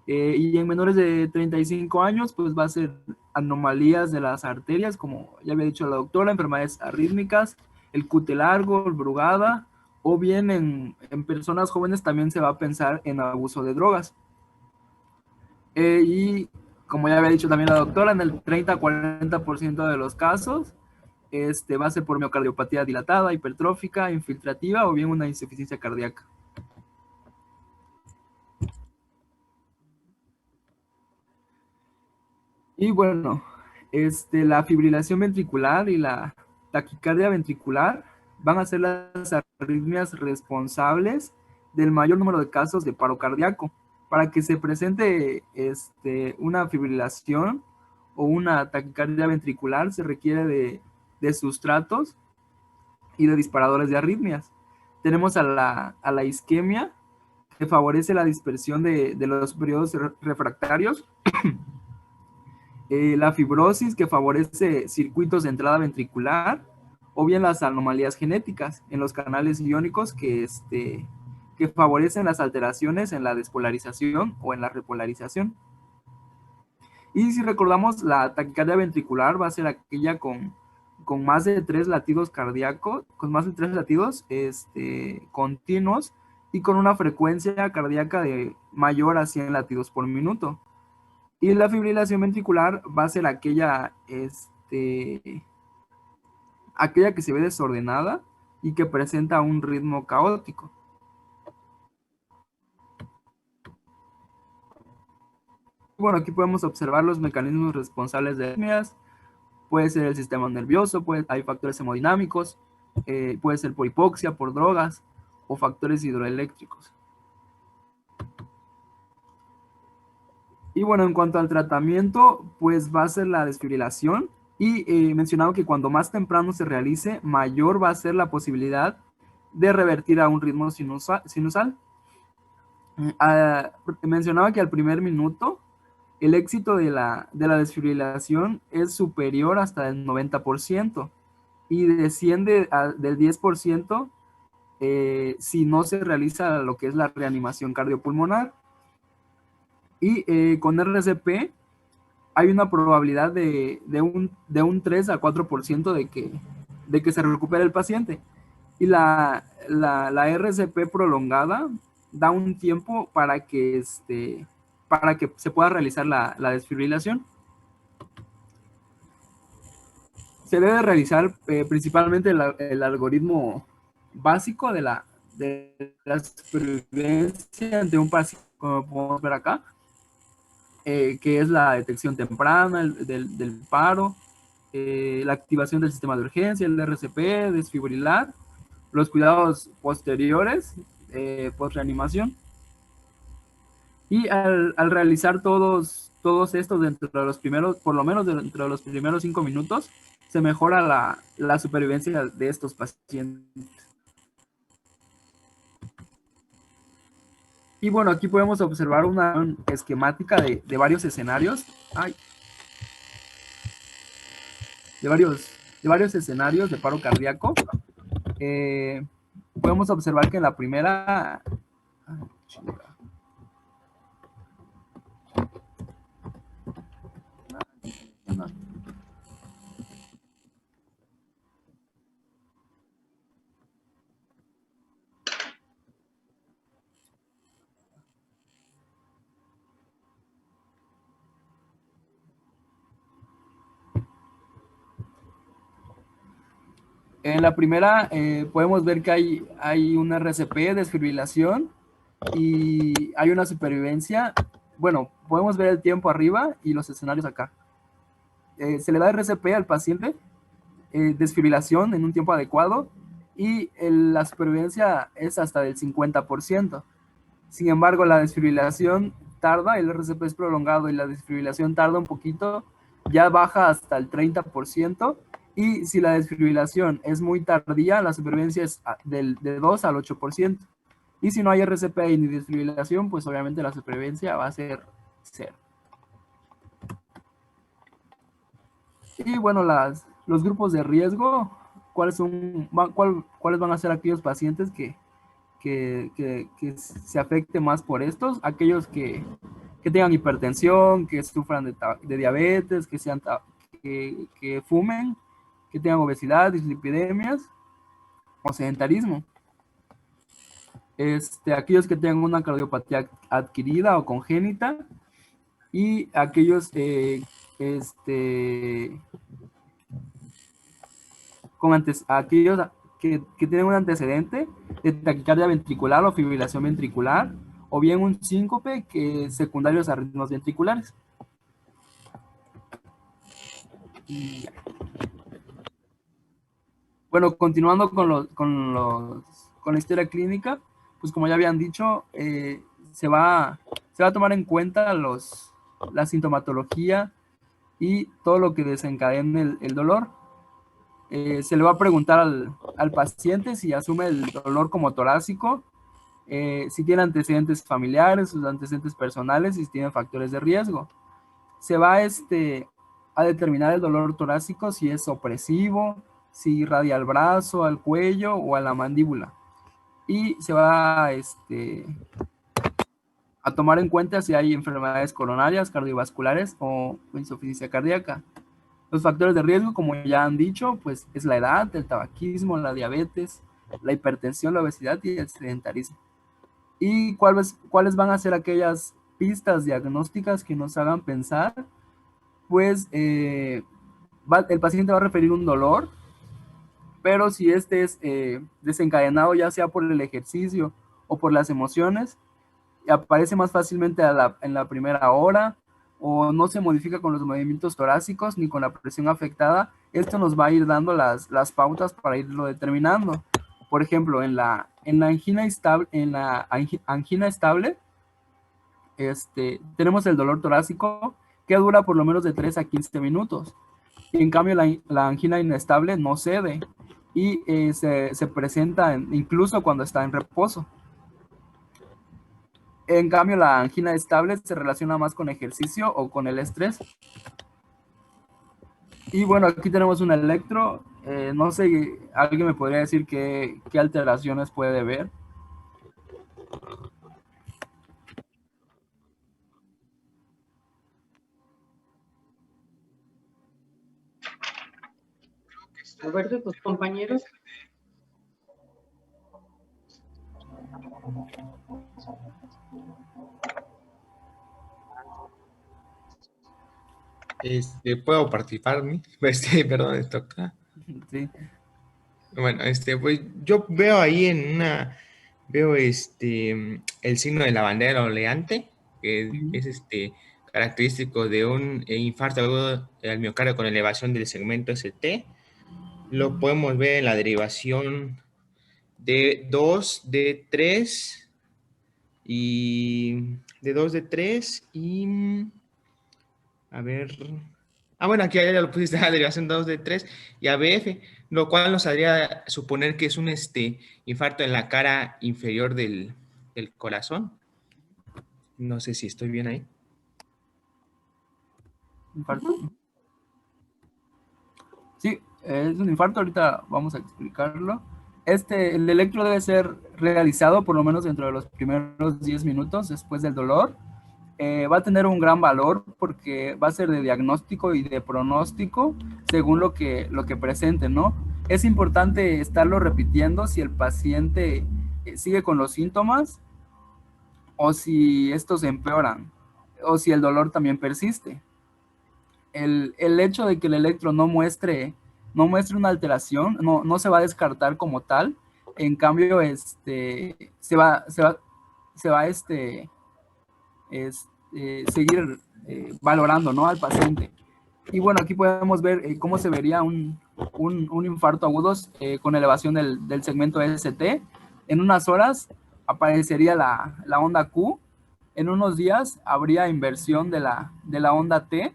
Y en menores de 35 años, pues va a ser anomalías de las arterias, como ya había dicho la doctora, enfermedades arrítmicas, el QT largo, el Brugada, o bien en personas jóvenes también se va a pensar en abuso de drogas. Y como ya había dicho también la doctora, en el 30-40% de los casos, va a ser por miocardiopatía dilatada, hipertrófica, infiltrativa o bien una insuficiencia cardíaca. Y bueno, la fibrilación ventricular y la taquicardia ventricular van a ser las arritmias responsables del mayor número de casos de paro cardíaco. Para que se presente una fibrilación o una taquicardia ventricular se requiere de sustratos y de disparadores de arritmias. Tenemos a la isquemia, que favorece la dispersión de los periodos refractarios, la fibrosis, que favorece circuitos de entrada ventricular, o bien las anomalías genéticas en los canales iónicos que favorecen las alteraciones en la despolarización o en la repolarización. Y si recordamos, la taquicardia ventricular va a ser aquella con más de 3 latidos cardíacos, con más de 3 latidos continuos y con una frecuencia cardíaca de mayor a 100 latidos por minuto. Y la fibrilación ventricular va a ser aquella que se ve desordenada y que presenta un ritmo caótico. Bueno, aquí podemos observar los mecanismos responsables de arritmias. Puede ser el sistema nervioso, hay factores hemodinámicos, puede ser por hipoxia, por drogas o factores hidroeléctricos. Y bueno, en cuanto al tratamiento, pues va a ser la desfibrilación. Y mencionado que cuando más temprano se realice, mayor va a ser la posibilidad de revertir a un ritmo sinusal. Mencionaba que al primer minuto, el éxito de la desfibrilación es superior hasta el 90% y desciende del 10% si no se realiza lo que es la reanimación cardiopulmonar. Y con RCP hay una probabilidad de un 3 a 4% de que se recupere el paciente. Y la RCP prolongada da un tiempo para que se pueda realizar la desfibrilación. Se debe realizar principalmente el algoritmo básico de la supervivencia ante un paciente, como podemos ver acá, que es la detección temprana del paro, la activación del sistema de urgencia, el RCP, desfibrilar, los cuidados posteriores, post-reanimación. Y al realizar todos estos dentro de los primeros, por lo menos dentro de los primeros 5 minutos, se mejora la supervivencia de estos pacientes. Y bueno, aquí podemos observar una esquemática de varios escenarios. De varios escenarios de paro cardíaco. Podemos observar que en la primera... En la primera podemos ver que hay una RCP, desfibrilación, y hay una supervivencia bueno, podemos ver el tiempo arriba y los escenarios acá. Se le da RCP al paciente, desfibrilación en un tiempo adecuado, y la supervivencia es hasta del 50%. Sin embargo, la desfibrilación tarda, el RCP es prolongado y la desfibrilación tarda un poquito, ya baja hasta el 30%, y si la desfibrilación es muy tardía, la supervivencia es de 2 al 8%. Y si no hay RCP ni desfibrilación, pues obviamente la supervivencia va a ser 0. Y bueno, los grupos de riesgo, ¿cuáles van a ser aquellos pacientes que se afecten más por estos? Aquellos que tengan hipertensión, que sufran de diabetes, que fumen, que tengan obesidad, dislipidemias o sedentarismo. Aquellos que tengan una cardiopatía adquirida o congénita, y aquellos aquellos que tienen un antecedente de taquicardia ventricular o fibrilación ventricular, o bien un síncope secundarios a ritmos ventriculares. Bueno, continuando con la historia clínica, pues como ya habían dicho, se va a tomar en cuenta la sintomatología y todo lo que desencadene el dolor. Se le va a preguntar al paciente si asume el dolor como torácico, si tiene antecedentes familiares, sus antecedentes personales y si tiene factores de riesgo. Se va a determinar el dolor torácico si es opresivo, si irradia al brazo, al cuello o a la mandíbula. Y se va a tomar en cuenta si hay enfermedades coronarias, cardiovasculares o insuficiencia cardíaca. Los factores de riesgo, como ya han dicho, pues es la edad, el tabaquismo, la diabetes, la hipertensión, la obesidad y el sedentarismo. ¿Y cuáles van a ser aquellas pistas diagnósticas que nos hagan pensar? Pues el paciente va a referir un dolor, pero si este es desencadenado ya sea por el ejercicio o por las emociones, aparece más fácilmente en la primera hora, o no se modifica con los movimientos torácicos ni con la presión afectada, esto nos va a ir dando las pautas para irlo determinando. Por ejemplo, en la angina estable, tenemos el dolor torácico que dura por lo menos de 3 a 15 minutos. Y en cambio, la angina inestable no cede y se presenta incluso cuando está en reposo. En cambio, la angina estable se relaciona más con ejercicio o con el estrés. Y bueno, aquí tenemos un electro. No sé, ¿alguien me podría decir qué alteraciones puede ver? Roberto, tus compañeros. ¿Puedo participar? Perdón, doctora. Sí. Bueno, pues yo veo ahí veo el signo de la bandera oleante, que es característico de un infarto agudo al miocardio con elevación del segmento ST. Lo podemos ver en la derivación de 2, de 3 y a ver. Bueno, aquí ya lo pusiste, la derivación 2 de 3 y ABF, lo cual nos haría suponer que es un infarto en la cara inferior del corazón. No sé si estoy bien ahí. ¿Infarto? Sí, es un infarto, ahorita vamos a explicarlo. El electro debe ser realizado por lo menos dentro de los primeros 10 minutos después del dolor. Va a tener un gran valor porque va a ser de diagnóstico y de pronóstico según lo que presente, ¿no? Es importante estarlo repitiendo si el paciente sigue con los síntomas o si estos empeoran o si el dolor también persiste. El hecho de que el electro no muestre una alteración no se va a descartar como tal. En cambio, se va seguir valorando, ¿no?, al paciente. Y bueno, aquí podemos ver cómo se vería un infarto agudo con elevación del segmento ST. En unas horas aparecería la onda Q. En unos días habría inversión de la onda T.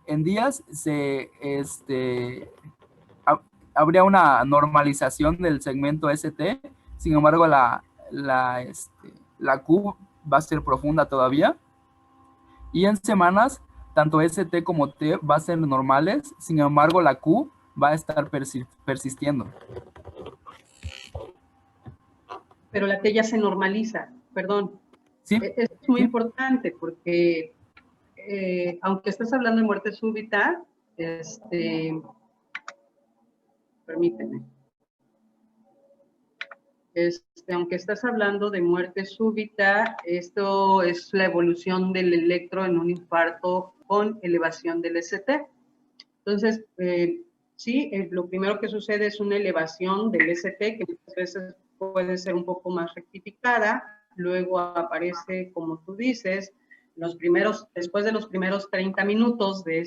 En días habría una normalización del segmento ST. Sin embargo, la Q va a ser profunda todavía. Y en semanas, tanto ST como T va a ser normales, sin embargo la Q va a estar persistiendo. Pero la T ya se normaliza, perdón. Sí. Es muy importante porque aunque estés hablando de muerte súbita, permíteme. Aunque estás hablando de muerte súbita, esto es la evolución del electro en un infarto con elevación del ST. Entonces, sí, lo primero que sucede es una elevación del ST, que muchas veces puede ser un poco más rectificada, luego aparece, como tú dices, después de los primeros 30 minutos de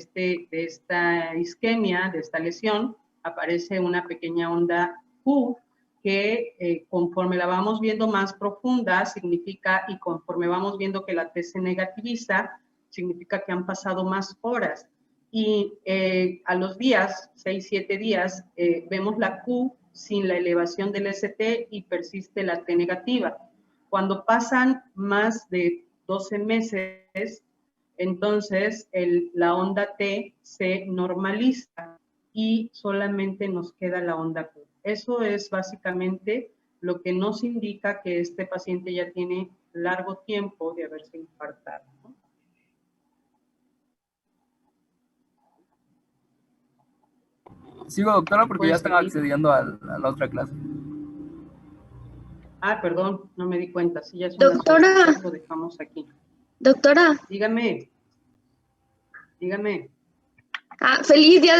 esta isquemia, de esta lesión, aparece una pequeña onda Q, que conforme la vamos viendo más profunda, significa, y conforme vamos viendo que la T se negativiza, significa que han pasado más horas. Y a los días, 6, 7 días, vemos la Q sin la elevación del ST y persiste la T negativa. Cuando pasan más de 12 meses, entonces la onda T se normaliza y solamente nos queda la onda Q. Eso es básicamente lo que nos indica que este paciente ya tiene largo tiempo de haberse infartado, ¿no? Sigo, doctora, porque ya están accediendo a la otra clase. Ah, perdón, no me di cuenta. Sí, ya es doctora, lo dejamos aquí. Doctora. Dígame. Feliz día de